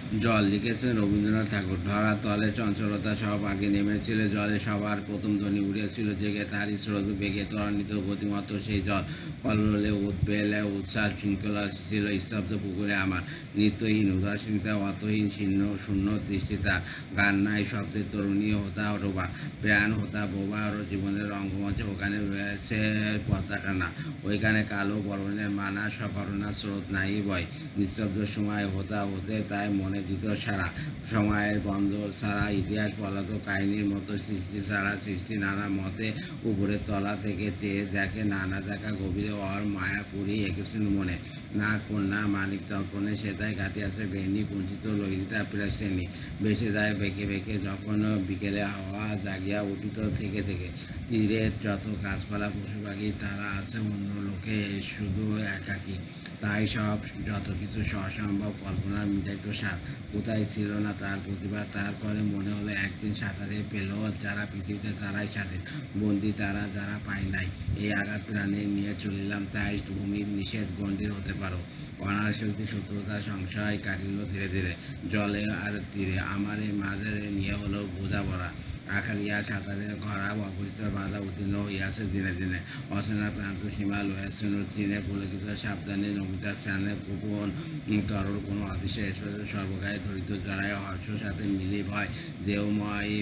জল লিখেছেন রবীন্দ্রনাথ ঠাকুর। ধরার তলে চঞ্চলতা সব আগে নেমেছিল জলে, সবার প্রথম ধ্বনি উঠেছিল জেগে, তারই স্রোত বেগে ত্বরান্বিত গতিমত্ত সেই জল। কল্লোলে উদ্বেলে উচ্ছ্বাস শৃঙ্খলা ছিল স্তব্ধ পুকুরে আমার, নিত্যহীন উদাসীনতা, অতহীন শীর্ণ শূন্য দৃষ্টি তার। গান নাই শব্দের তরুণী হতা ডোবা, প্রাণ হতা বোবা আর জীবনের রঙ্গমঞ্চে ওখানে রয়েছে পদ্মা টানা, ওইখানে কালো বরণের মানা সকরুণা স্রোত নাই বয়। নিস্তব্ধ সময় হতা হতে তাই মনে দিত সারা, সময়ের বন্ধ সারা ইতিহাস পলাতক কাহিনীর মতো সৃষ্টি সারা সৃষ্টি নানা মতে উপরের তলা থেকে চেয়ে দেখে, নানা দেখা গভীরে অর মায়াপুরী এঁকেছেন মনে। না কন্যা মানিক তর্পণে সেতায় কাটিয়াছে বেনি কুঞ্চিত ললিতা প্রাসেনি, ভেসে যায় বেঁকে বেঁকে যখন বিকেলে হাওয়া জাগিয়া উঠিত থেকে থেকে। তীরের যত গাছপালা পশু পাখি তারা আছে অন্য লোকে, শুধু একাকী। তাই সব যত কিছু অসম্ভব কল্পনার মিটাইত স্বাদ। কোথায় ছিল না তার প্রতিভা, তারপরে মনে হলো একদিন সাঁতারে পেল যারা পৃথিবীতে তারাই স্বাধীন, বন্দি তারা যারা পায় নাই। এই আঘাত প্রাণে নিয়ে চলিলাম, তাই তুমি নিষেধ গণ্ডির হতে পারো। অনার শক্তি শত্রুতা সংশয় কাটিল ধীরে ধীরে, জলে আর তীরে আমার এই মাঝে নিয়ে হলো বোঝাপড়া। আখালিয়া সাঁতারে ঘরা অপরিষ্কার বাধা উত্তীর্ণ হইয়াছে দিনে দিনে, অচেনা প্রান্ত সীমা লয়েছেন চীনে পুলকিত সাবধানে নমিতা স্থানে গোপন তরল কোনো অদৃশ্য স্পর্শ সর্বগায়ে ধরিত জড়ায় হর্ষ সাথে মিলি ভয় দেহময়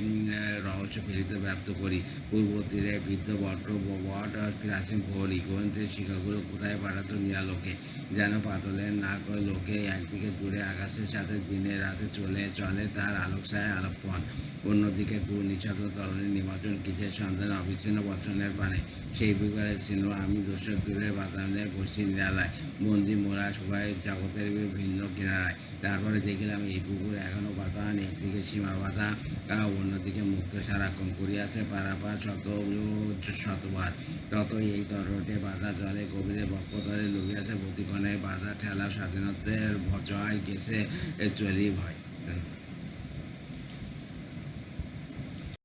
রহস্য ফেরিত ব্যপ্ত করি। পূর্ব তীরে বৃদ্ধ বট বট প্রাচীন প্রহরী গ্রন্থের শিখাগুলো কোথায় পাঠাতো নিয়ালোকে, যেন পাতলের নাক লোকে একদিকে দূরে আকাশের সাথে দিনে রাতে চলে চলে তার আলোক ছায় আলোকপন, অন্যদিকে দূর নিঃশব্দ তরণী নিমজ্জন কিসের সন্ধান অবিচ্ছিন্ন বচনের পানে। সেই বিকারে ছিল আমি দোষর দূরে বাতানে বসি নিরালায়, বন্দি মোরা সবাই জগতের ভিন্ন কিনারায়। তারপরে দেখলাম এই পুকুর এখনো বাতান, একদিকে সীমা বাধা অন্যদিকে মুক্ত সারাক্ষণ করিয়াছে পারাপার শতবার। ততই এই তরটে বাধা জলে গভীরে বক্ষতলে লুকিয়াছে প্রতিক্ষণে বাধা ঠেলা স্বাধীনতার জয় গেছে চলি ভয়।